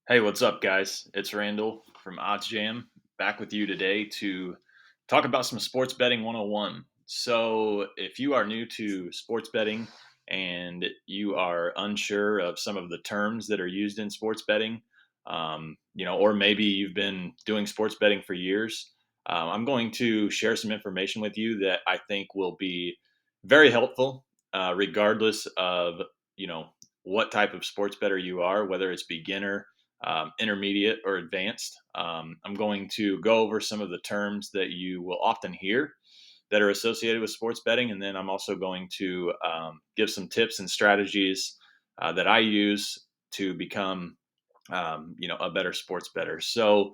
Hey, what's up, guys? It's Randall from OddsJam back with you today to talk about some sports betting 101. So, if you are new to sports betting and you are unsure of some of the terms that are used in sports betting, or maybe you've been doing sports betting for years, I'm going to share some information with you that I think will be very helpful, regardless of you know what type of sports better you are, whether it's beginner, intermediate, or advanced. I'm going to go over some of the terms that you will often hear that are associated with sports betting, and then I'm also going to give some tips and strategies that I use to become, a better sports bettor. So,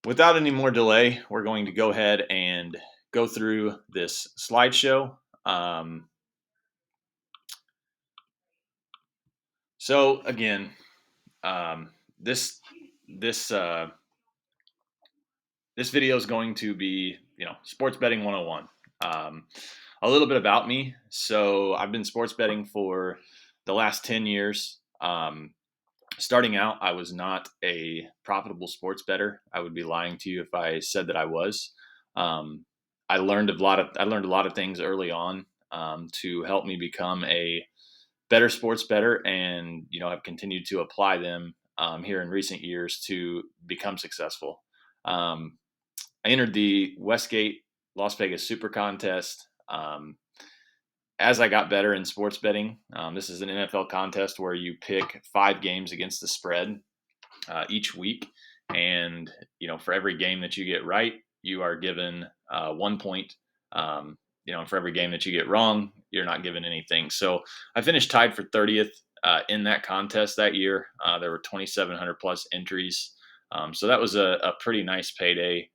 without any more delay, we're going to go ahead and go through this slideshow. So again, um, this this this video is going to be, sports betting 101. Um, a little bit about me. So I've been sports betting for the last 10 years. Starting out, I was not a profitable sports bettor. I would be lying to you if I said that I was. Um, I learned a lot of things early on, to help me become a better sports bettor, and have continued to apply them, here in recent years to become successful. Um, I entered the Westgate Las Vegas Super Contest. As I got better in sports betting, this is an NFL contest where you pick 5 games against the spread each week, and for every game that you get right, you are given 1 point. For every game that you get wrong, you're not given anything. So I finished tied for 30th in that contest that year. There were 2,700 plus entries, so that was a pretty nice payday.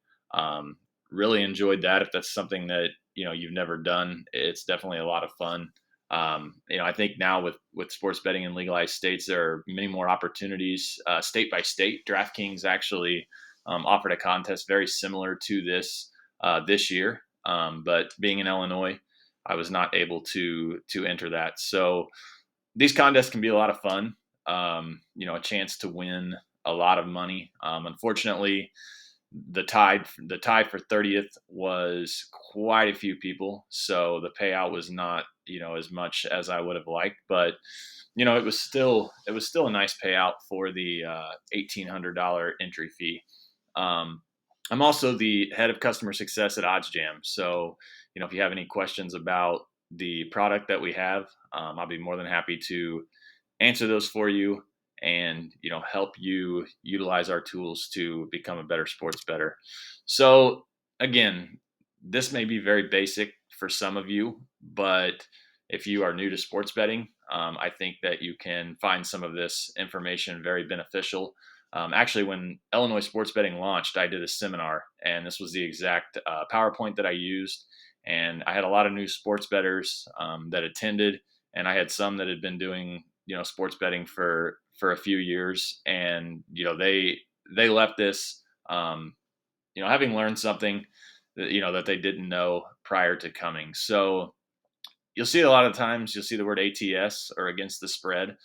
Really enjoyed that. If that's something that you've never done, it's definitely a lot of fun. I think now with sports betting in legalized states, there are many more opportunities, state by state. DraftKings actually offered a contest very similar to this year, but being in Illinois, I was not able to enter that. So these contests can be a lot of fun. A chance to win a lot of money. Unfortunately, the tie for 30th was quite a few people, so the payout was not as much as I would have liked, but it was still a nice payout for the $1,800 entry fee. um, I'm also the head of customer success at OddsJam, so if you have any questions about the product that we have, I'll be more than happy to answer those for you, and help you utilize our tools to become a better sports bettor. So again, this may be very basic for some of you, but if you are new to sports betting, I think that you can find some of this information very beneficial. Actually, when Illinois sports betting launched, I did a seminar, and this was the exact PowerPoint that I used. And I had a lot of new sports bettors that attended, and I had some that had been doing sports betting for a few years, and they left this, having learned something that they didn't know prior to coming. So you'll see a lot of times, you'll see the word ATS, or against the spread.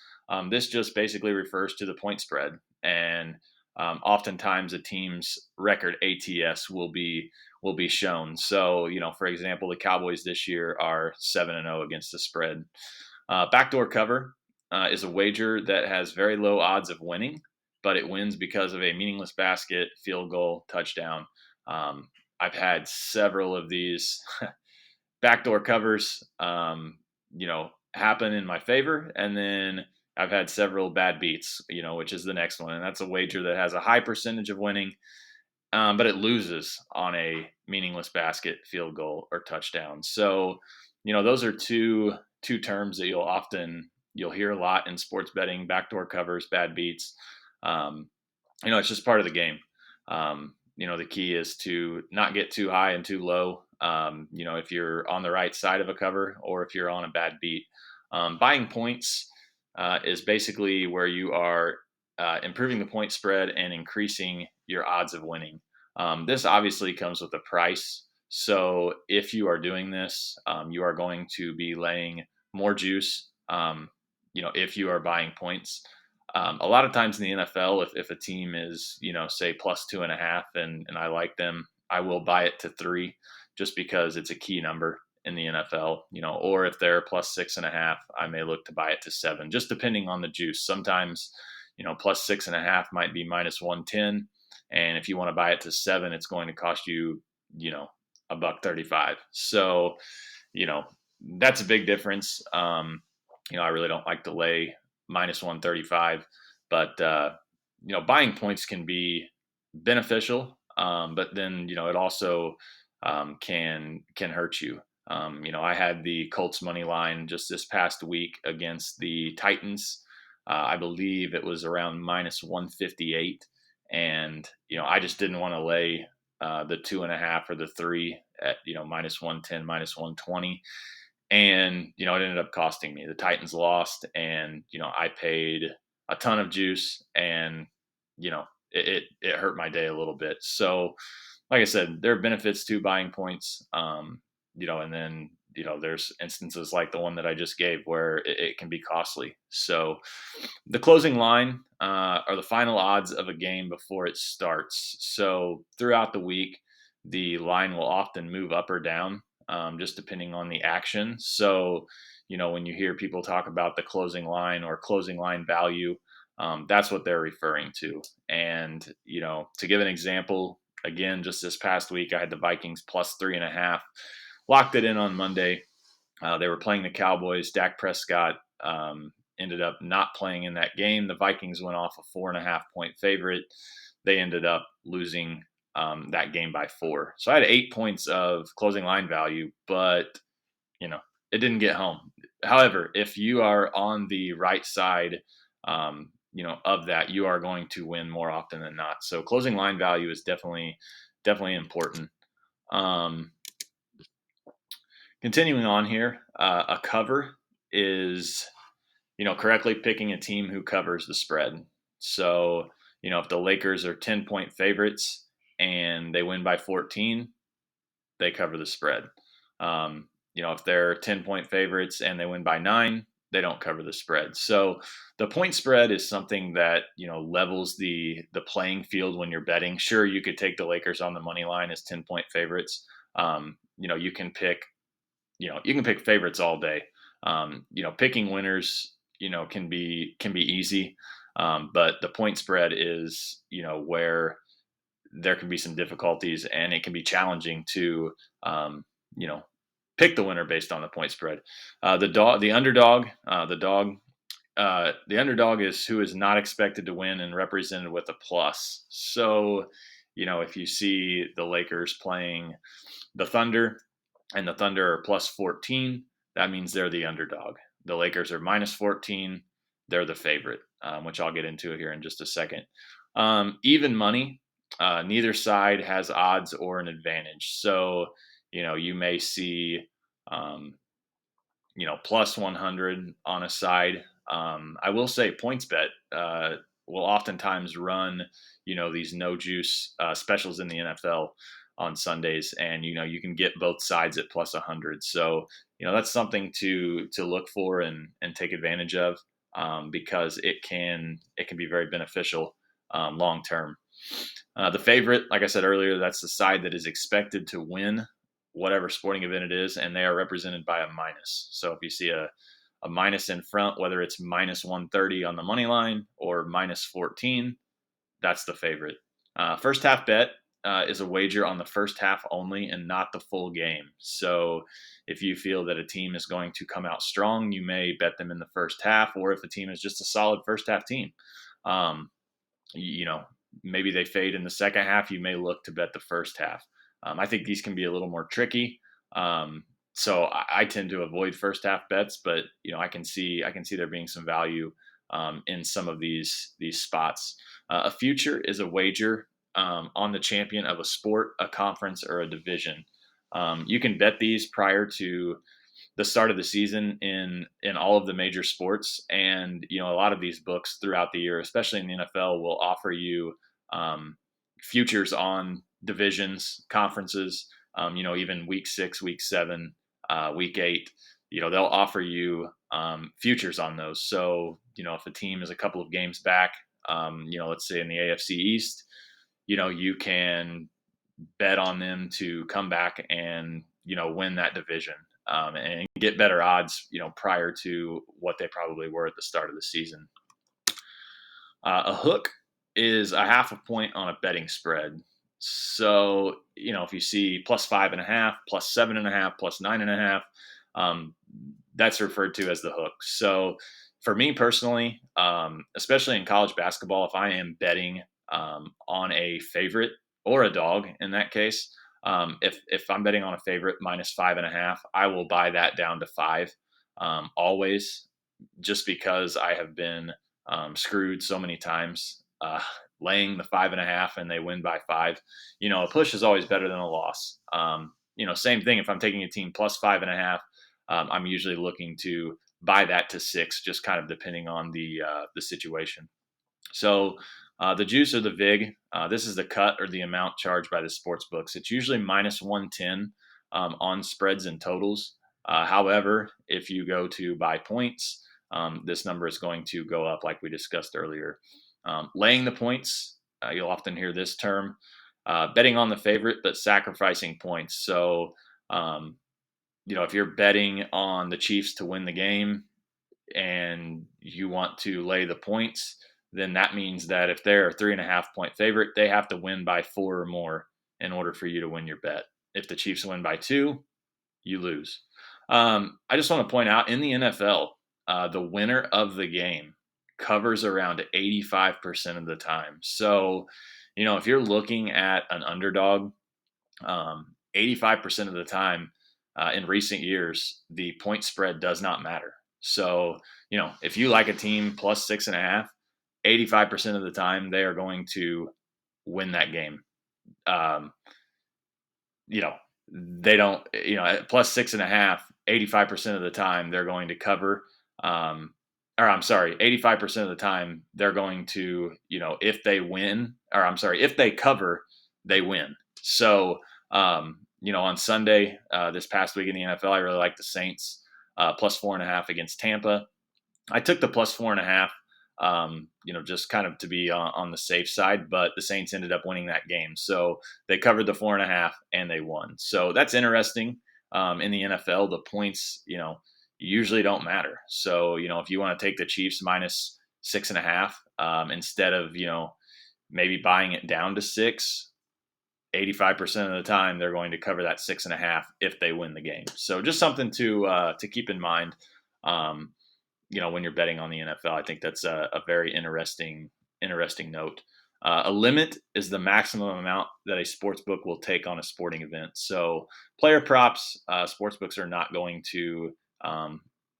This just basically refers to the point spread, and oftentimes a team's record ATS will be shown. So for example, the Cowboys this year are 7-0 against the spread. Backdoor cover is a wager that has very low odds of winning, but it wins because of a meaningless basket, field goal, touchdown. Um, I've had several of these backdoor covers, happen in my favor, and then I've had several bad beats, which is the next one, and that's a wager that has a high percentage of winning, but it loses on a meaningless basket, field goal, or touchdown. So, those are two terms that you'll hear a lot in sports betting: backdoor covers, bad beats. It's just part of the game. The key is to not get too high and too low. If you're on the right side of a cover, or if you're on a bad beat. Buying points is basically where you are improving the point spread and increasing your odds of winning. This obviously comes with a price. So if you are doing this, you are going to be laying more juice. If you are buying points. A lot of times in the NFL, if a team is, say plus 2.5 and I like them, I will buy it to 3 just because it's a key number in the NFL, or if they're plus 6.5, I may look to buy it to 7, just depending on the juice. Sometimes, plus 6.5 might be minus 110. And if you want to buy it to 7, it's going to cost you, a buck 35. So, you know, that's a big difference. I really don't like to lay minus 135, but buying points can be beneficial, but then it also can hurt you. I had the Colts money line just this past week against the Titans. I believe it was around minus 158, and I just didn't want to lay the 2.5 or the 3 at minus 110, minus 120, and it ended up costing me. The Titans lost, and I paid a ton of juice, and it hurt my day a little bit. So like I said, there are benefits to buying points, and then there's instances like the one that I just gave where it can be costly. So the closing line are the final odds of a game before it starts. So throughout the week, the line will often move up or down, just depending on the action. So, when you hear people talk about the closing line or closing line value, that's what they're referring to. And, to give an example, again, just this past week, I had the Vikings plus 3.5, locked it in on Monday. They were playing the Cowboys. Dak Prescott ended up not playing in that game. The Vikings went off a 4.5 point favorite. They ended up losing that game by 4. So I had 8 points of closing line value, but it didn't get home. However, if you are on the right side, of that, you are going to win more often than not. So closing line value is definitely important. Continuing on here, a cover is correctly picking a team who covers the spread. So, if the Lakers are 10-point favorites and they win by 14, they cover the spread. If they're 10-point favorites and they win by 9, they don't cover the spread. So the point spread is something that, levels the playing field when you're betting. Sure, you could take the Lakers on the money line as 10-point favorites. You can pick, favorites all day. Picking winners, can be easy. But the point spread is, where there can be some difficulties, and it can be challenging to, you know, pick the winner based on the point spread. The underdog, the underdog is who is not expected to win and represented with a plus. So, if you see the Lakers playing the Thunder and the Thunder are plus 14, that means they're the underdog. The Lakers are minus 14, they're the favorite, which I'll get into here in just a second. Even money, neither side has odds or an advantage. So, you may see, um, plus 100 on a side. I will say PointsBet will oftentimes run, these no juice specials in the NFL on Sundays, and you can get both sides at plus 100. So that's something to look for and take advantage of, because it can be very beneficial long term. The favorite, like I said earlier, that's the side that is expected to win whatever sporting event it is, and they are represented by a minus. So if you see a minus in front, whether it's minus 130 on the money line or minus 14, that's the favorite. First half bet is a wager on the first half only and not the full game. So if you feel that a team is going to come out strong, you may bet them in the first half, or if a team is just a solid first half team, um, maybe they fade in the second half, you may look to bet the first half. I think these can be a little more tricky. So I tend to avoid first half bets, but I can see there being some value in some of these spots. A future is a wager on the champion of a sport, a conference, or a division. You can bet these prior to the start of the season in all of the major sports, and a lot of these books throughout the year, especially in the NFL, will offer you futures on divisions, conferences, even week 6, week 7, week 8. they'll offer you futures on those. So, if a team is a couple of games back, let's say in the AFC East, you can bet on them to come back and, win that division, and get better odds, prior to what they probably were at the start of the season. A hook is a half a point on a betting spread. So, if you see plus 5.5, plus 7.5, plus 9.5, that's referred to as the hook. So, for me personally, especially in college basketball, if I am betting on a favorite or a dog in that case, if I'm betting on a favorite minus 5.5, I will buy that down to 5, always, just because I have been screwed so many times, laying the 5.5 and they win by 5. A push is always better than a loss. Same thing. If I'm taking a team plus 5.5, I'm usually looking to buy that to 6, just kind of depending on the situation. So the juice or the vig, this is the cut or the amount charged by the sports books. It's usually minus 110 on spreads and totals. However, if you go to buy points, this number is going to go up, like we discussed earlier. Laying the points, you'll often hear this term, betting on the favorite but sacrificing points. So, if you're betting on the Chiefs to win the game and you want to lay the points, then that means that if they're a 3.5 point favorite, they have to win by 4 or more in order for you to win your bet. If the Chiefs win by 2, you lose. I just want to point out in the NFL, the winner of the game covers around 85% of the time. So, if you're looking at an underdog, 85% of the time in recent years, the point spread does not matter. So, if you like a team plus 6.5, 85% of the time they are going to win that game. Um, they don't, at plus 6.5, 85% of the time they're going to cover. Or I'm sorry, 85% of the time they're going to, if they win, or I'm sorry, if they cover, they win. So, on Sunday, this past week in the NFL, I really like the Saints plus 4.5 against Tampa. I took the plus 4.5, just kind of to be on the safe side, but the Saints ended up winning that game. So they covered the 4.5 and they won. So that's interesting. In the NFL, the points, usually don't matter. So, if you want to take the Chiefs minus 6.5, instead of, maybe buying it down to 6, 85% of the time they're going to cover that 6.5 if they win the game. So just something to keep in mind. When you're betting on the NFL, I think that's a very interesting note. A limit is the maximum amount that a sports book will take on a sporting event. So player props, sports books are not going to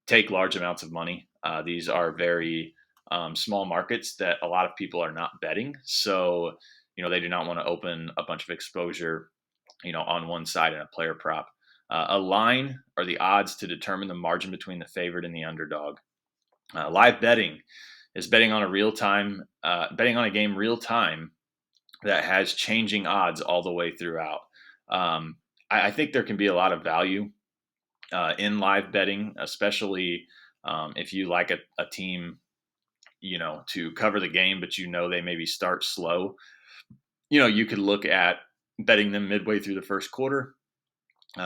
take large amounts of money. These are very small markets that a lot of people are not betting. So, they do not want to open a bunch of exposure, on one side in a player prop. A line are the odds to determine the margin between the favorite and the underdog. Live betting is betting on a game real time that has changing odds all the way throughout. I think there can be a lot of value in live betting, especially if you like a team, to cover the game, but they maybe start slow. You could look at betting them midway through the first quarter,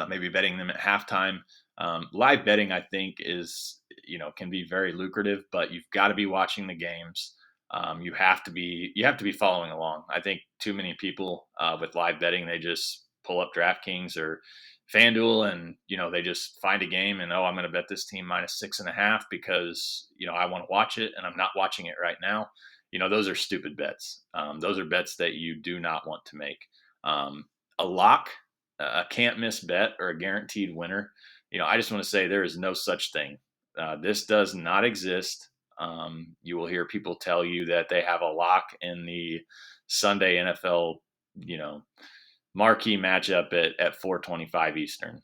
maybe betting them at halftime. Live betting, I think, can be very lucrative, but you've got to be watching the games. You have to be following along. I think too many people with live betting, they just pull up DraftKings or FanDuel and they just find a game and I'm going to bet this team minus 6.5 because I want to watch it and I'm not watching it right now. Those are stupid bets. Those are bets that you do not want to make. A lock, a can't miss bet, or a guaranteed winner. I just want to say there is no such thing. This does not exist. You will hear people tell you that they have a lock in the Sunday NFL, marquee matchup at 4:25 Eastern.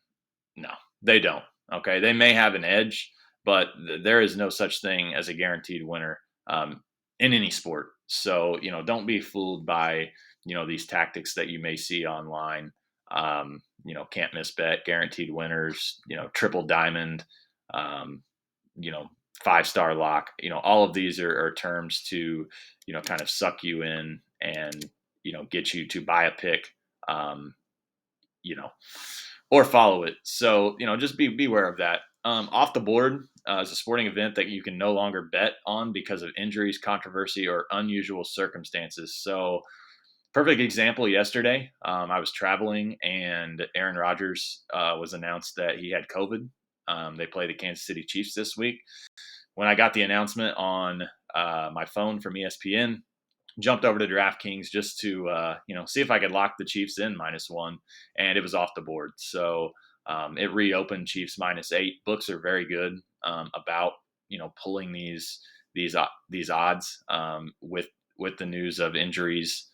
No, they don't. Okay, they may have an edge, but there is no such thing as a guaranteed winner in any sport. So don't be fooled by these tactics that you may see online. Can't miss bet, guaranteed winners, triple diamond. um, 5-star lock. All of these are terms to, kind of suck you in and, get you to buy a pick, um, you know, or follow it. So, just beware of that. Off the board is a sporting event that you can no longer bet on because of injuries, controversy, or unusual circumstances. So, perfect example yesterday. I was traveling and Aaron Rodgers was announced that he had COVID. They play the Kansas City Chiefs this week. When I got the announcement on my phone from ESPN, jumped over to DraftKings just to see if I could lock the Chiefs in -1, and it was off the board. So it reopened Chiefs -8. Books are very good about pulling these odds with the news of injuries.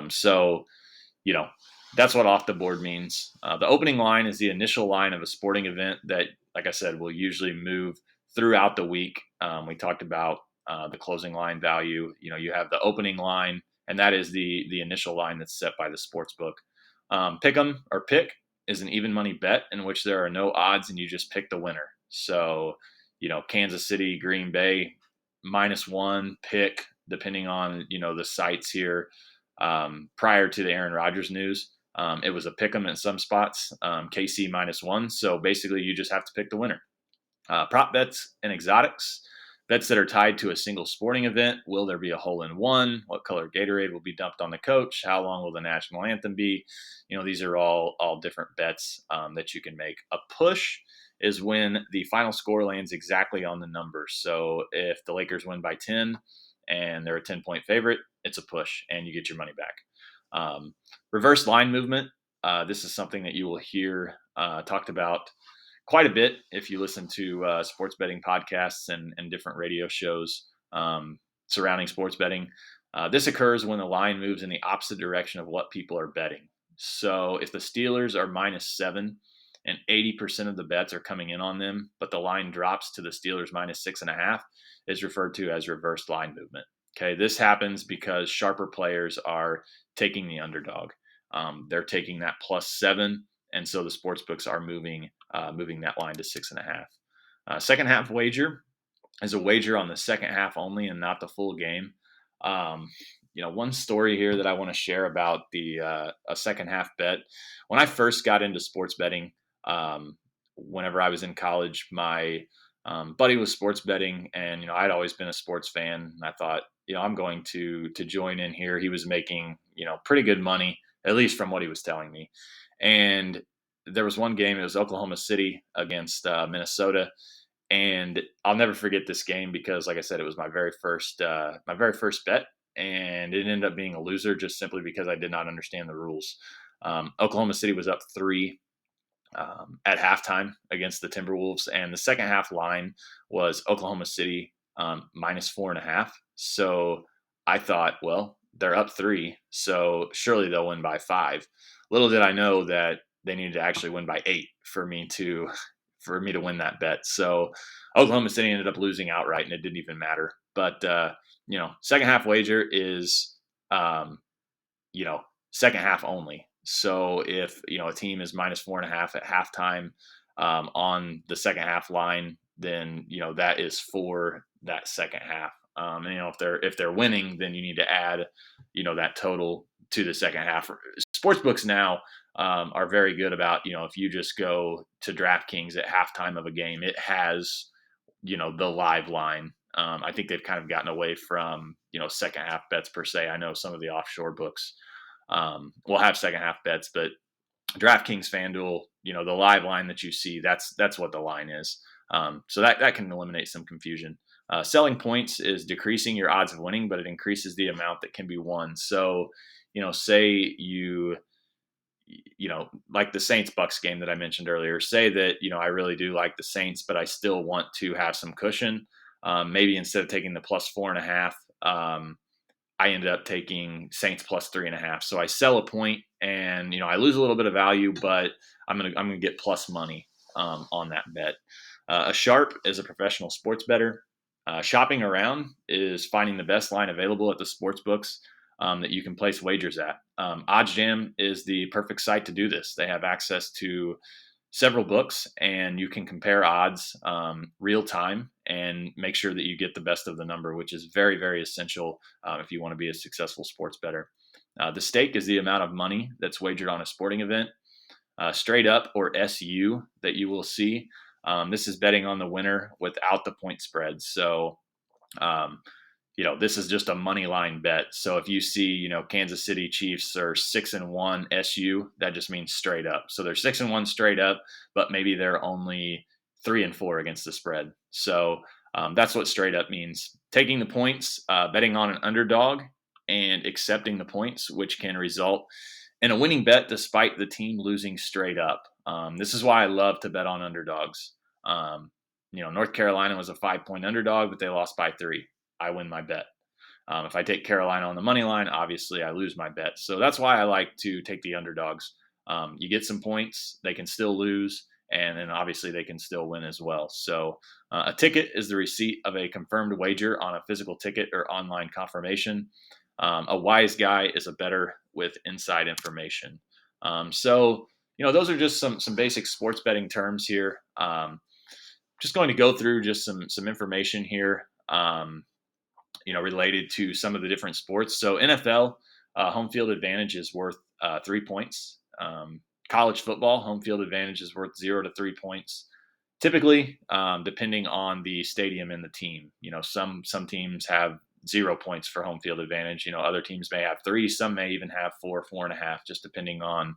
So you know, that's what off the board means. The opening line is the initial line of a sporting event that, like I said, will usually move throughout the week. We talked about the closing line value. You have the opening line, and that is the initial line that's set by the sports book. Pick 'em or pick is an even money bet in which there are no odds and you just pick the winner. So, Kansas City, Green Bay, -1 pick, depending on, the sites here. Prior to the Aaron Rodgers news, it was a pick 'em in some spots, KC -1. So basically, you just have to pick the winner. Prop bets and exotics. Bets that are tied to a single sporting event. Will there be a hole in one? What color Gatorade will be dumped on the coach? How long will the national anthem be? These are all different bets that you can make. A push is when the final score lands exactly on the number. So if the Lakers win by 10 and they're a 10-point favorite, it's a push and you get your money back. Reverse line movement. This is something that you will hear talked about quite a bit if you listen to sports betting podcasts and different radio shows surrounding sports betting. This occurs when the line moves in the opposite direction of what people are betting. So if the Steelers are -7 and 80% of the bets are coming in on them, but the line drops to the Steelers -6.5, is referred to as reverse line movement. Okay, this happens because sharper players are taking the underdog. They're taking that +7, and so the sports books are moving that line to 6.5. Second half wager is a wager on the second half only and not the full game. One story here that I want to share about the a second half bet. When I first got into sports betting, whenever I was in college, my buddy was sports betting, and I'd always been a sports fan. And I thought, I'm going to join in here. He was making pretty good money, at least from what he was telling me. And there was one game. It was Oklahoma City against Minnesota, and I'll never forget this game because, like I said, it was my very first bet, and it ended up being a loser just simply because I did not understand the rules. Oklahoma City was up 3 at halftime against the Timberwolves, and the second half line was Oklahoma City -4.5. So I thought, well, they're up 3, so surely they'll win by 5. Little did I know that they needed to actually win by 8 for me to win that bet. So Oklahoma City ended up losing outright, and it didn't even matter. But second half wager is second half only. So if a team is -4.5 at halftime on the second half line, then that is for that second half. And if they're winning, then you need to add that total to the second half. Sportsbooks now are very good about if you just go to DraftKings at halftime of a game, it has the live line. I think they've kind of gotten away from second half bets per se. I know some of the offshore books will have second half bets, but DraftKings, FanDuel, the live line that you see, that's what the line is. So that can eliminate some confusion. Selling points is decreasing your odds of winning, but it increases the amount that can be won. So, say like the Saints Bucks game that I mentioned earlier, say that, I really do like the Saints, but I still want to have some cushion. Maybe instead of taking the +4.5, I ended up taking Saints +3.5. So I sell a point and, I lose a little bit of value, but I'm going to get plus money on that bet. A sharp is a professional sports bettor. Shopping around is finding the best line available at the sports books that you can place wagers at. OddsJam is the perfect site to do this. They have access to several books, and you can compare odds real time and make sure that you get the best of the number, which is very, very essential if you want to be a successful sports bettor. The stake is the amount of money that's wagered on a sporting event. Straight up, or SU, that you will see. This is betting on the winner without the point spread. So, um, this is just a money line bet. So if you see, Kansas City Chiefs are 6-1 SU, that just means straight up. So they're 6-1 straight up, but maybe they're only 3-4 against the spread. So that's what straight up means. Taking the points, betting on an underdog, and accepting the points, which can result in a winning bet despite the team losing straight up. This is why I love to bet on underdogs. North Carolina was a 5-point underdog, but they lost by 3. I win my bet. If I take Carolina on the money line, obviously I lose my bet. So that's why I like to take the underdogs. You get some points, they can still lose, and then obviously they can still win as well. So a ticket is the receipt of a confirmed wager on a physical ticket or online confirmation. A wise guy is a bettor with inside information. Those are just some basic sports betting terms here. Just going to go through just some information here. Related to some of the different sports. So NFL, home field advantage is worth 3 points. College football, home field advantage is worth 0 to 3 points. Typically, depending on the stadium and the team, some teams have 0 points for home field advantage. Other teams may have 3. Some may even have 4, 4.5, just depending on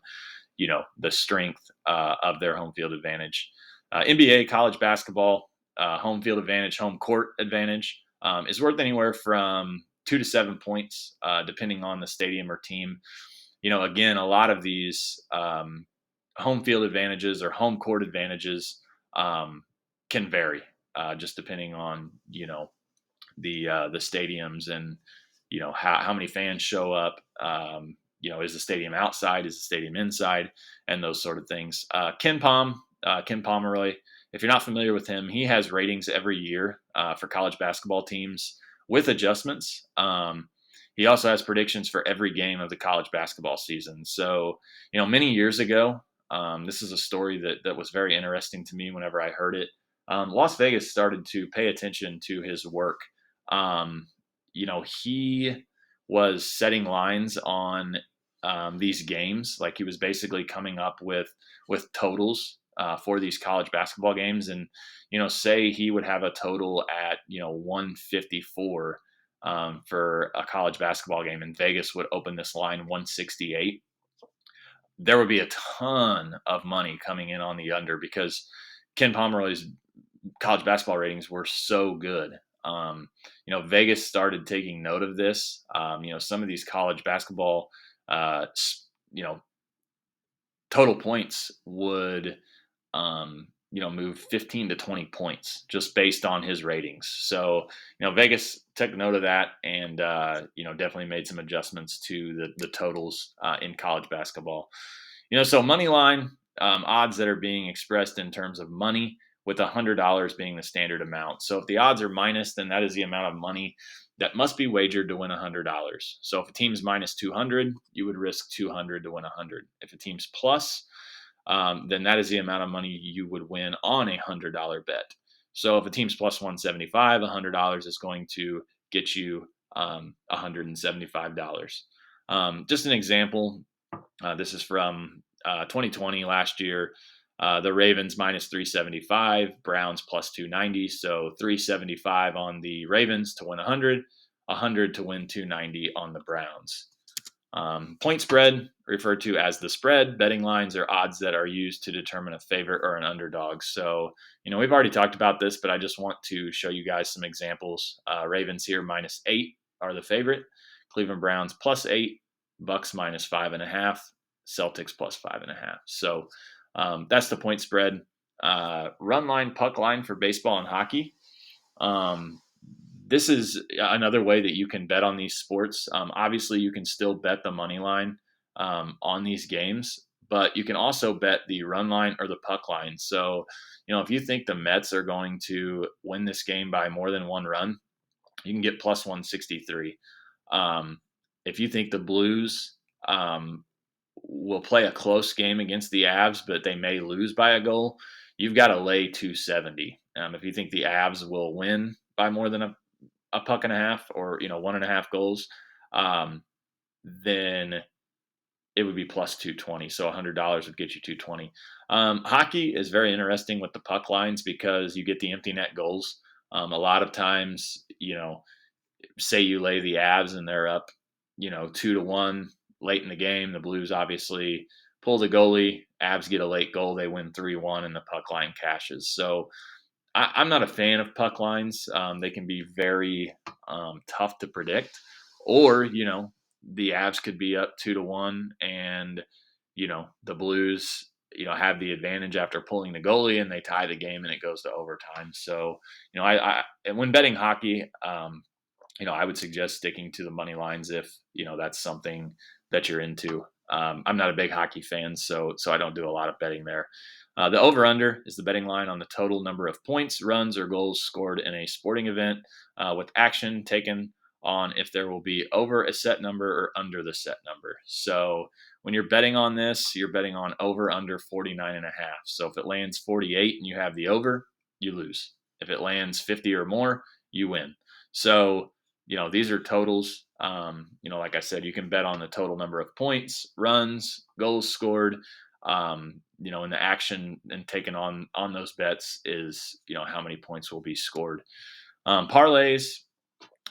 the strength of their home field advantage. NBA, college basketball, home field advantage, home court advantage is worth anywhere from 2 to 7 points, depending on the stadium or team. Again, a lot of these home field advantages or home court advantages can vary, just depending on the stadiums and how many fans show up. Is the stadium outside? Is the stadium inside? And those sort of things. Ken Pomeroy. If you're not familiar with him, he has ratings every year for college basketball teams with adjustments. He also has predictions for every game of the college basketball season. So, many years ago, this is a story that was very interesting to me whenever I heard it. Las Vegas started to pay attention to his work. He was setting lines on these games. Like he was basically coming up with totals for these college basketball games. And, say he would have a total at, 154 for a college basketball game, and Vegas would open this line 168. There would be a ton of money coming in on the under because Ken Pomeroy's college basketball ratings were so good. Vegas started taking note of this. Some of these college basketball, total points would, move 15 to 20 points just based on his ratings. So, Vegas took note of that and, definitely made some adjustments to the totals in college basketball. So money line odds that are being expressed in terms of money, with $100 being the standard amount. So if the odds are minus, then that is the amount of money that must be wagered to win $100. So if a team's minus 200, you would risk 200 to win 100. If a team's plus, then that is the amount of money you would win on a $100 bet. So if a team's plus 175, $100 is going to get you $175. Just an example, this is from 2020, last year. The Ravens minus 375, Browns plus 290. So 375 on the Ravens to win 100, 100 to win 290 on the Browns. Point spread, referred to as the spread. Betting lines are odds that are used to determine a favorite or an underdog. So, we've already talked about this, but I just want to show you guys some examples. Ravens here minus 8 are the favorite. Cleveland Browns plus 8. Bucks minus 5.5. Celtics plus 5.5. So that's the point spread. Run line, puck line for baseball and hockey. This is another way that you can bet on these sports. Obviously, you can still bet the money line on these games, but you can also bet the run line or the puck line. So, if you think the Mets are going to win this game by more than one run, you can get plus 163. If you think the Blues will play a close game against the Avs, but they may lose by a goal, you've got to lay 270. If you think the Avs will win by more than a puck and a half, or 1.5 goals, then it would be plus 220. So $100 would get you 220. Hockey is very interesting with the puck lines because you get the empty net goals. A lot of times, say you lay the Avs and they're up, 2-1 late in the game. The Blues obviously pull the goalie. Avs get a late goal. They win 3-1 and the puck line cashes. So I'm not a fan of puck lines. They can be very tough to predict. Or, the Avs could be up 2-1 and, the Blues, have the advantage after pulling the goalie and they tie the game and it goes to overtime. So, and when betting hockey, I would suggest sticking to the money lines if, that's something that you're into. I'm not a big hockey fan, so I don't do a lot of betting there. The over-under is the betting line on the total number of points, runs, or goals scored in a sporting event, with action taken on if there will be over a set number or under the set number. So when you're betting on this, you're betting on over under 49.5. So if it lands 48 and you have the over, you lose. If it lands 50 or more, you win. So these are totals. Like I said, you can bet on the total number of points, runs, goals scored. And the action and taken on those bets is, how many points will be scored. Parlays,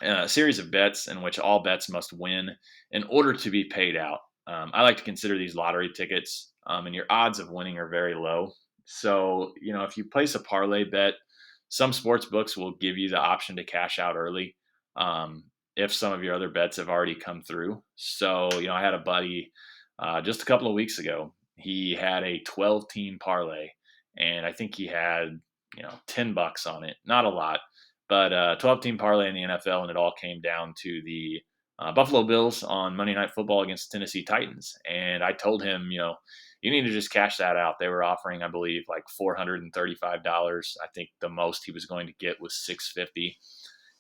a series of bets in which all bets must win in order to be paid out. I like to consider these lottery tickets, and your odds of winning are very low. So, if you place a parlay bet, some sports books will give you the option to cash out early, if some of your other bets have already come through. So, I had a buddy just a couple of weeks ago. He had a 12-team parlay, and I think he had, $10 on it. Not a lot, but 12-team parlay in the NFL, and it all came down to the Buffalo Bills on Monday Night Football against Tennessee Titans. And I told him, you need to just cash that out. They were offering, I believe, like $435. I think the most he was going to get was $650.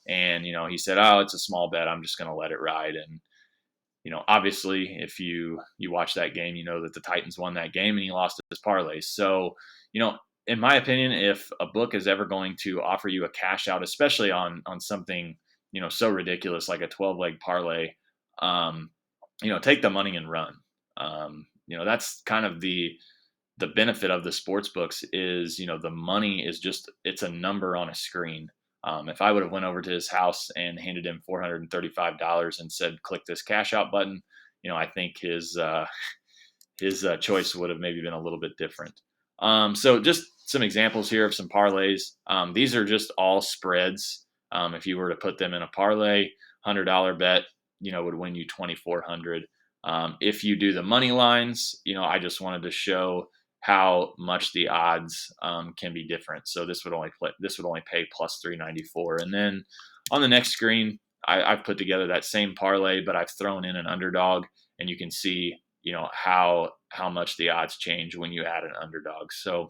And, he said, oh, it's a small bet. I'm just going to let it ride. And, obviously, if you watch that game, you know that the Titans won that game and he lost his parlay. So, in my opinion, if a book is ever going to offer you a cash out, especially on something, so ridiculous like a 12-leg parlay, take the money and run. That's kind of the benefit of the sports books is, the money is just, it's a number on a screen. If I would have went over to his house and handed him $435 and said, click this cash out button, I think his choice would have maybe been a little bit different. So just some examples here of some parlays. These are just all spreads. If you were to put them in a parlay, $100 bet, would win you $2,400. If you do the money lines, I just wanted to show how much the odds can be different. So this would only pay plus 394. And then on the next screen, I've put together that same parlay, but I've thrown in an underdog, and you can see, how much the odds change when you add an underdog. So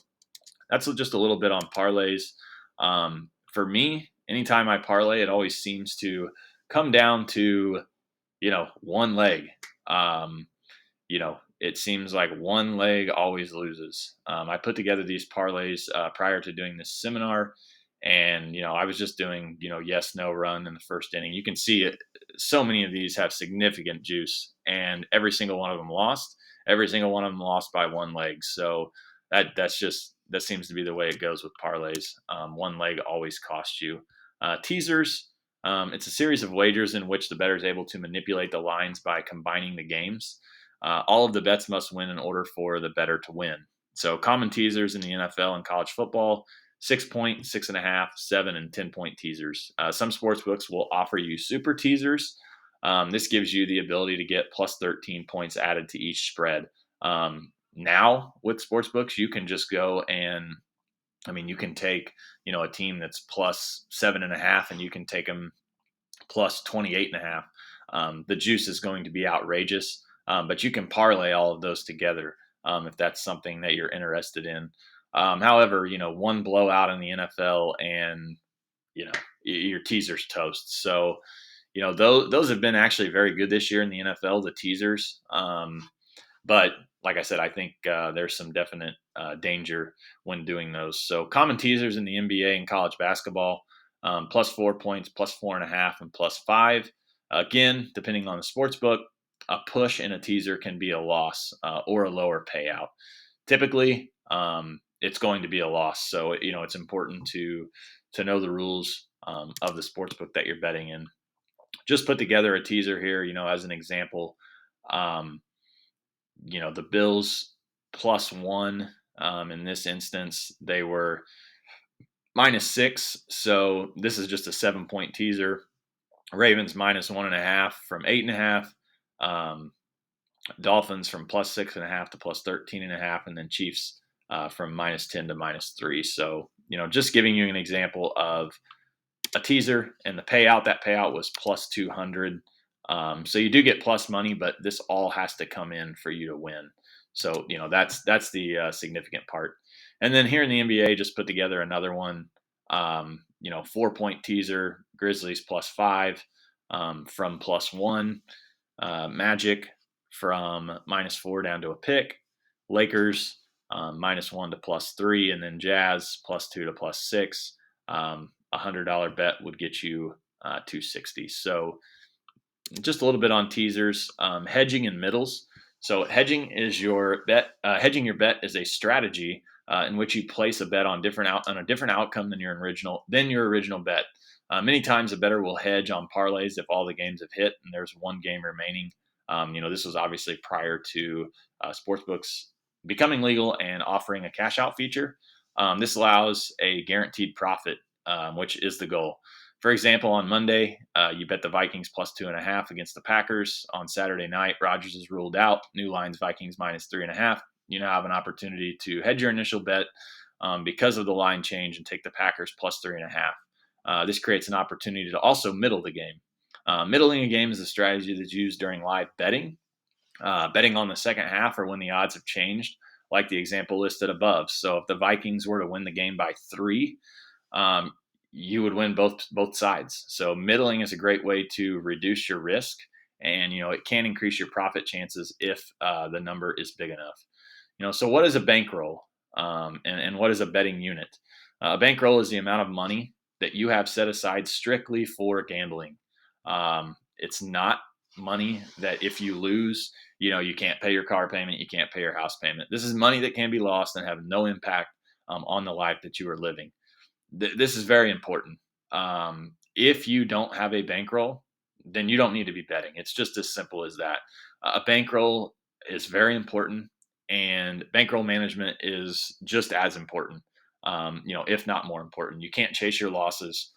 that's just a little bit on parlays. For me, anytime I parlay, it always seems to come down to, one leg. It seems like one leg always loses. I put together these parlays prior to doing this seminar, and I was just doing yes no run in the first inning. You can see it. So many of these have significant juice, and every single one of them lost. Every single one of them lost by one leg. So that seems to be the way it goes with parlays. One leg always costs you. Teasers. It's a series of wagers in which the bettor is able to manipulate the lines by combining the games. All of the bets must win in order for the bettor to win. So common teasers in the NFL and college football: 6 point, 6.5, 7, and 10-point teasers. Some sports books will offer you super teasers. This gives you the ability to get plus 13 points added to each spread. Now with sports books, you can just go and, you can take, a team that's plus 7.5 and you can take them plus 28.5. The juice is going to be outrageous, but you can parlay all of those together if that's something that you're interested in. However, one blowout in the NFL and, your teaser's toast. So, those have been actually very good this year in the NFL, the teasers. But like I said, I think there's some definite danger when doing those. So common teasers in the NBA and college basketball, plus 4 points, plus 4.5, and plus 5. Again, depending on the sports book, a push in a teaser can be a loss or a lower payout. Typically, it's going to be a loss. So it's important to know the rules of the sports book that you're betting in. Just put together a teaser here, as an example. Um, the Bills +1. In this instance, they were -6. So this is just a 7-point teaser. Ravens -1.5 from 8.5. Dolphins from +6.5 to +13.5, and then Chiefs from -10 to -3. So just giving you an example of a teaser and the payout. That payout was +200. So you do get plus money, but this all has to come in for you to win. So that's the significant part. And then here in the NBA, just put together another one. 4-point teaser: Grizzlies +5 from +1. Magic from -4 down to a pick. Lakers -1 to +3, and then Jazz +2 to +6. $100 bet would get you 260. So just a little bit on teasers. Hedging and middles. So hedging is your bet. Hedging your bet is a strategy in which you place a bet on a different outcome than your original bet. Many times a bettor will hedge on parlays if all the games have hit and there's one game remaining. This was obviously prior to sportsbooks becoming legal and offering a cash out feature. This allows a guaranteed profit, which is the goal. For example, on Monday, you bet the Vikings +2.5 against the Packers. On Saturday night, Rodgers is ruled out. New line's Vikings -3.5. You now have an opportunity to hedge your initial bet because of the line change and take the Packers +3.5. This creates an opportunity to also middle the game. Middling a game is a strategy that's used during live betting, betting on the second half or when the odds have changed, like the example listed above. So if the Vikings were to win the game by 3, you would win both sides. So middling is a great way to reduce your risk, and it can increase your profit chances if the number is big enough. So what is a bankroll, and what is a betting unit? A bankroll is the amount of money that you have set aside strictly for gambling. It's not money that if you lose, you can't pay your car payment, you can't pay your house payment. This is money that can be lost and have no impact on the life that you are living. This is very important. If you don't have a bankroll, then you don't need to be betting. It's just as simple as that. A bankroll is very important, and bankroll management is just as important, if not more important. You can't chase your losses.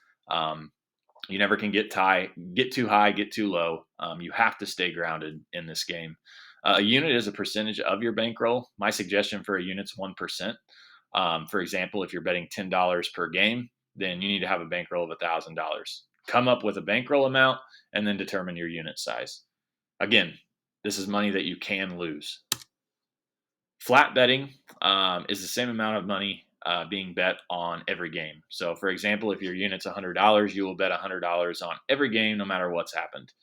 You never can get too high, get too low. You have to stay grounded in this game. A unit is a percentage of your bankroll. My suggestion for a unit's 1%. For example, if you're betting $10 per game, then you need to have a bankroll of $1,000. Come up with a bankroll amount and then determine your unit size. Again, this is money that you can lose. Flat betting is the same amount of money being bet on every game. So, for example, if your unit's $100, you will bet $100 on every game, no matter what's happened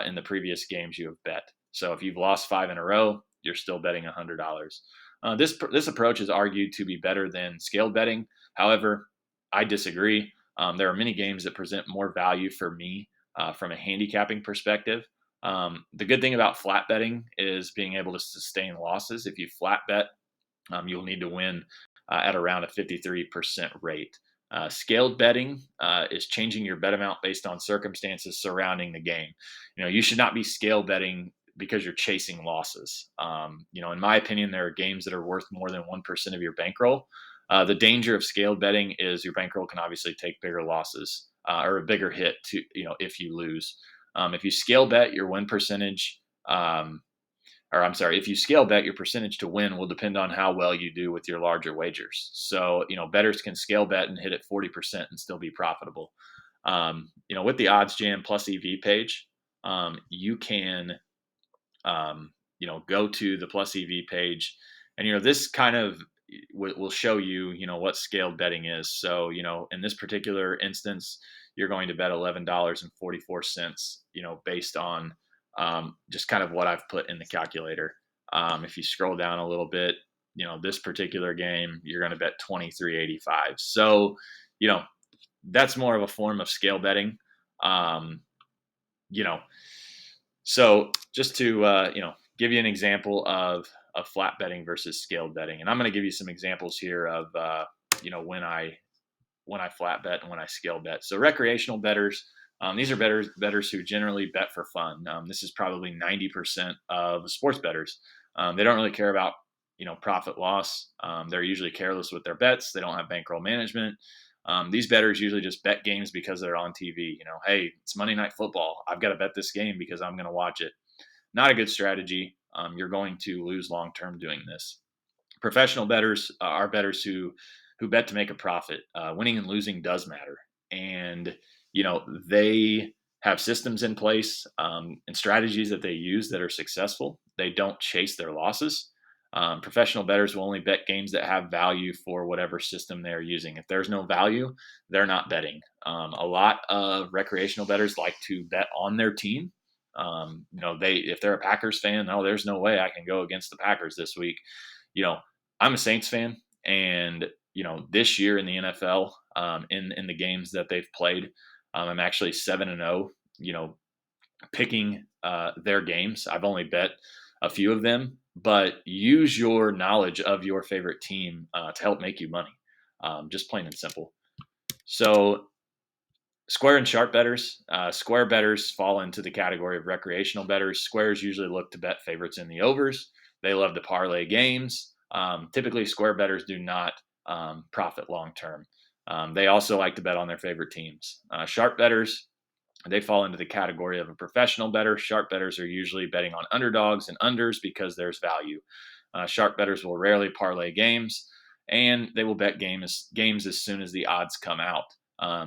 in the previous games you have bet. So, if you've lost 5 in a row, you're still betting $100. This approach is argued to be better than scaled betting. However, I disagree. There are many games that present more value for me from a handicapping perspective. The good thing about flat betting is being able to sustain losses. If you flat bet, you'll need to win at around a 53% rate. Scaled betting is changing your bet amount based on circumstances surrounding the game. You should not be scale betting because you're chasing losses. In my opinion, there are games that are worth more than 1% of your bankroll. The danger of scaled betting is your bankroll can obviously take bigger losses or a bigger hit to if you lose. If you scale bet, your win percentage, if you scale bet, your percentage to win will depend on how well you do with your larger wagers. So, bettors can scale bet and hit at 40% and still be profitable. With the OddsJam plus EV page, you can, go to the plus EV page, and, this kind of will show you, what scaled betting is. So, in this particular instance, you're going to bet $11.44, based on just kind of what I've put in the calculator. If you scroll down a little bit, this particular game, you're going to bet 23.85. So, that's more of a form of scale betting. Um, you know, so just to give you an example of flat betting versus scaled betting, and I'm going to give you some examples here of when I flat bet and when I scale bet. So recreational bettors, these are bettors who generally bet for fun. This is probably 90% of sports bettors. They don't really care about profit loss. They're usually careless with their bets. They don't have bankroll management. These bettors usually just bet games because they're on TV. Hey, it's Monday Night Football. I've got to bet this game because I'm going to watch it. Not a good strategy. You're going to lose long term doing this. Professional bettors are bettors who bet to make a profit. Winning and losing does matter, and they have systems in place and strategies that they use that are successful. They don't chase their losses. Professional bettors will only bet games that have value for whatever system they're using. If there's no value, they're not betting. A lot of recreational bettors like to bet on their team. If they're a Packers fan, oh, there's no way I can go against the Packers this week. I'm a Saints fan, and this year in the NFL, in the games that they've played, I'm actually 7-0. Picking their games. I've only bet a few of them, but use your knowledge of your favorite team to help make you money. Just plain and simple. So square and sharp bettors. Square bettors fall into the category of recreational bettors. Squares usually look to bet favorites in the overs. They love to parlay games. Typically, square bettors do not profit long term. They also like to bet on their favorite teams. Sharp bettors, they fall into the category of a professional bettor. Sharp bettors are usually betting on underdogs and unders because there's value. Sharp bettors will rarely parlay games, and they will bet games as soon as the odds come out.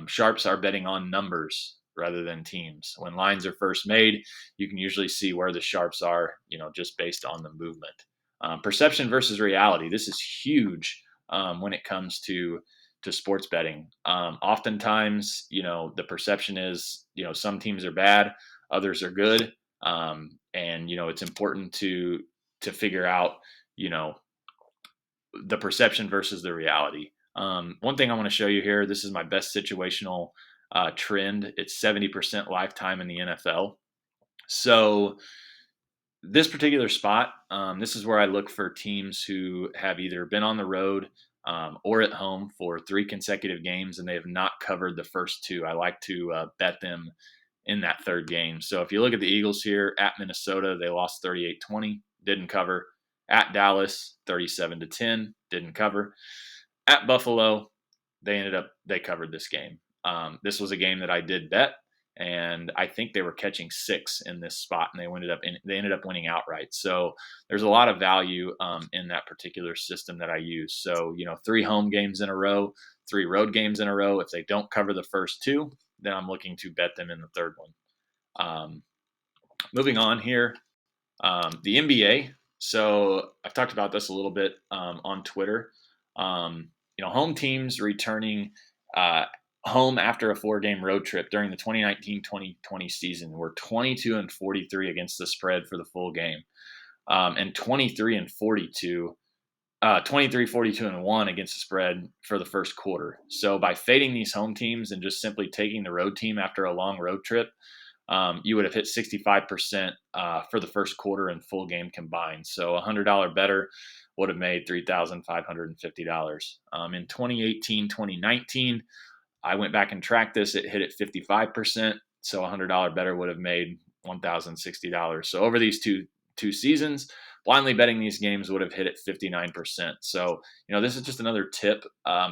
Sharps are betting on numbers rather than teams. When lines are first made, you can usually see where the sharps are, just based on the movement. Perception versus reality. This is huge when it comes to sports betting. Oftentimes, the perception is, some teams are bad, others are good. And, it's important to figure out, the perception versus the reality. One thing I want to show you here, this is my best situational trend. It's 70% lifetime in the NFL. So this particular spot, this is where I look for teams who have either been on the road or at home for 3 consecutive games, and they have not covered the first 2. I like to bet them in that third game. So if you look at the Eagles here at Minnesota, they lost 38-20, didn't cover. At Dallas, 37-10, didn't cover. At Buffalo, they covered this game. This was a game that I did bet, and I think they were catching 6 in this spot, and they ended up winning outright. So there's a lot of value in that particular system that I use. So 3 home games in a row, 3 road games in a row. If they don't cover the first 2, then I'm looking to bet them in the third one. Moving on here, the NBA. So I've talked about this a little bit on Twitter. Home teams returning home after a 4-game road trip during the 2019-2020 season were 22-43 against the spread for the full game, and 23-42, 23-42-1 against the spread for the first quarter. So by fading these home teams and just simply taking the road team after a long road trip, you would have hit 65% for the first quarter and full game combined. So a $100 bettor would have made $3,550. In 2018-2019, I went back and tracked this. It hit at 55%. So a $100 bettor would have made $1,060. So over these two seasons, blindly betting these games would have hit at 59%. So, this is just another tip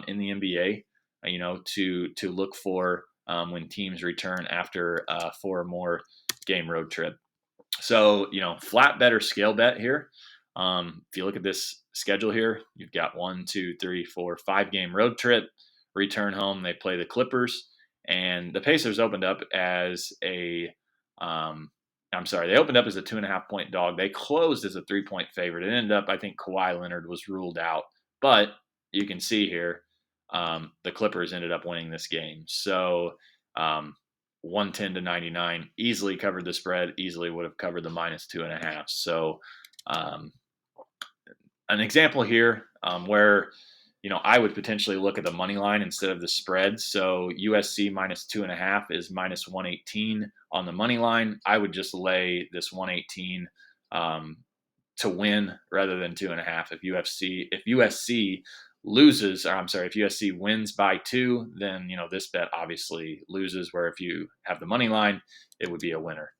in the NBA, to look for when teams return after a 4 or more game road trip. So, flat bet or scale bet here. If you look at this schedule here, you've got 1, 2, 3, 4, 5 game road trip, return home. They play the Clippers, and the Pacers opened up as they opened up as a 2.5 point dog. They closed as a 3-point favorite. It ended up, I think Kawhi Leonard was ruled out, but you can see here, the Clippers ended up winning this game. So 110-99, easily covered the spread, easily would have covered the -2.5. So an example here where I would potentially look at the money line instead of the spread. So USC -2.5 is -118 on the money line. I would just lay this 118 to win rather than 2.5. If USC loses, or I'm sorry, if USC wins by 2, then this bet obviously loses. Where if you have the money line, it would be a winner.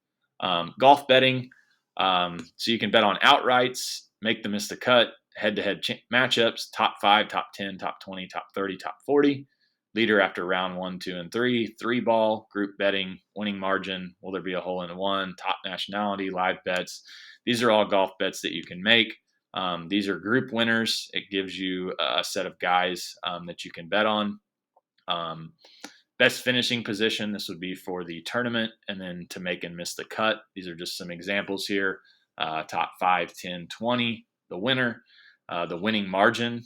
Golf betting, so you can bet on outrights, make the miss the cut, head-to-head matchups, top 5, top 10, top 20, top 30, top 40, leader after round 1, 2, and 3, 3-ball, group betting, winning margin, will there be a hole in one, top nationality, live bets. These are all golf bets that you can make. These are group winners. It gives you a set of guys that you can bet on. Best finishing position, this would be for the tournament, and then to make and miss the cut. These are just some examples here. Top 5, 10, 20, the winner. The winning margin,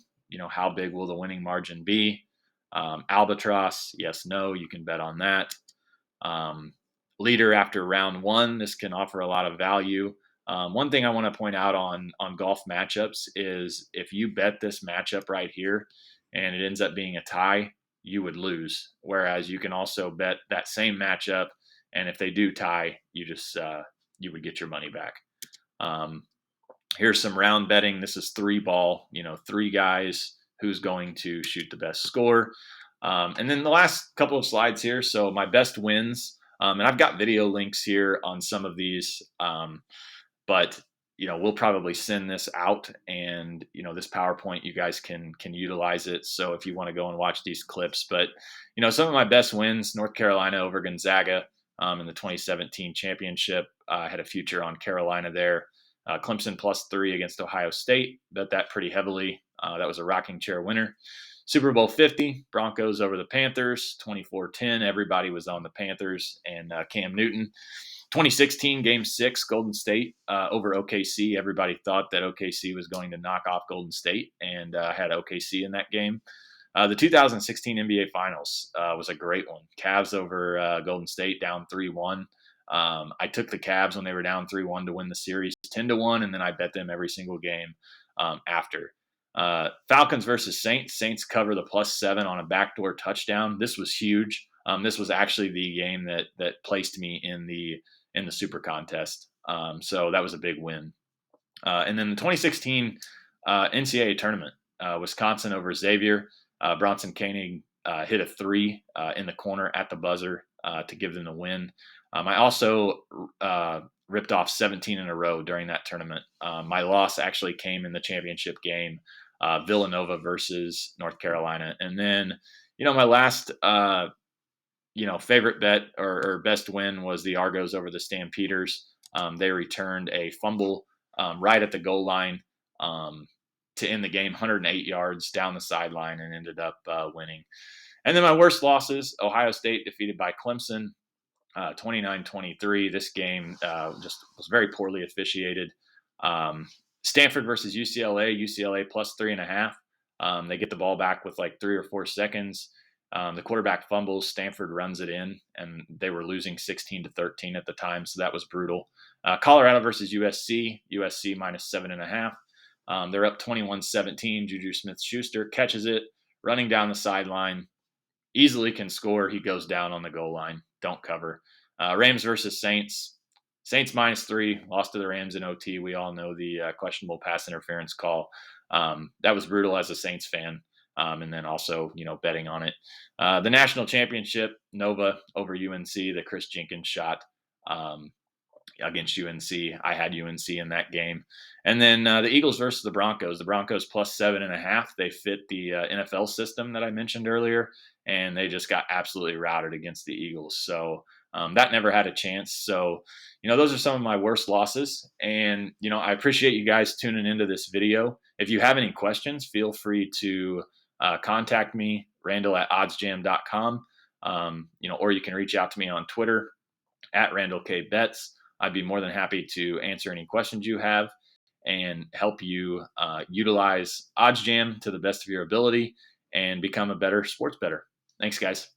how big will the winning margin be? Albatross, yes, no, you can bet on that. Leader after round 1, this can offer a lot of value. One thing I want to point out on golf matchups is if you bet this matchup right here and it ends up being a tie, you would lose. Whereas you can also bet that same matchup, and if they do tie, you would get your money back. Here's some round betting. This is 3-ball, 3 guys, who's going to shoot the best score. And then the last couple of slides here. So my best wins, and I've got video links here on some of these, but we'll probably send this out, and this PowerPoint, you guys can utilize it. So if you want to go and watch these clips, but some of my best wins: North Carolina over Gonzaga in the 2017 championship. I had a future on Carolina there. Clemson +3 against Ohio State. Bet that pretty heavily. That was a rocking chair winner. Super Bowl 50, Broncos over the Panthers, 24-10. Everybody was on the Panthers and Cam Newton. 2016 Game 6, Golden State over OKC. Everybody thought that OKC was going to knock off Golden State, and had OKC in that game. The 2016 NBA Finals was a great one. Cavs over Golden State, down 3-1. I took the Cavs when they were down 3-1 to win the series 10-1, and then I bet them every single game after. Falcons versus Saints. Saints cover the +7 on a backdoor touchdown. This was huge. This was actually the game that placed me in the Super Contest. So that was a big win. And then the 2016 NCAA tournament, Wisconsin over Xavier. Bronson Koenig hit a 3 in the corner at the buzzer to give them the win. I also ripped off 17 in a row during that tournament. My loss actually came in the championship game, Villanova versus North Carolina. And then, my last, favorite bet or best win was the Argos over the Stampeders. They returned a fumble right at the goal line to end the game, 108 yards down the sideline, and ended up winning. And then my worst losses: Ohio State defeated by Clemson, 29-23. This game just was very poorly officiated. Stanford versus UCLA. UCLA +3.5. They get the ball back with like 3 or 4 seconds. The quarterback fumbles. Stanford runs it in, and they were losing 16-13 at the time, so that was brutal. Colorado versus USC. USC -7.5. They're up 21-17. Juju Smith-Schuster catches it, running down the sideline. Easily can score. He goes down on the goal line. Don't cover. Rams versus Saints. Saints -3. Lost to the Rams in OT. We all know the questionable pass interference call. That was brutal as a Saints fan. And then also, betting on it. The national championship, Nova over UNC, the Chris Jenkins shot against UNC. I had UNC in that game. And then the Eagles versus the Broncos. The Broncos +7.5. They fit the NFL system that I mentioned earlier, and they just got absolutely routed against the Eagles. So that never had a chance. So, those are some of my worst losses. And, I appreciate you guys tuning into this video. If you have any questions, feel free to contact me, Randall at OddsJam.com, or you can reach out to me on Twitter at Randall K Bets. I'd be more than happy to answer any questions you have and help you utilize OddsJam to the best of your ability and become a better sports bettor. Thanks, guys.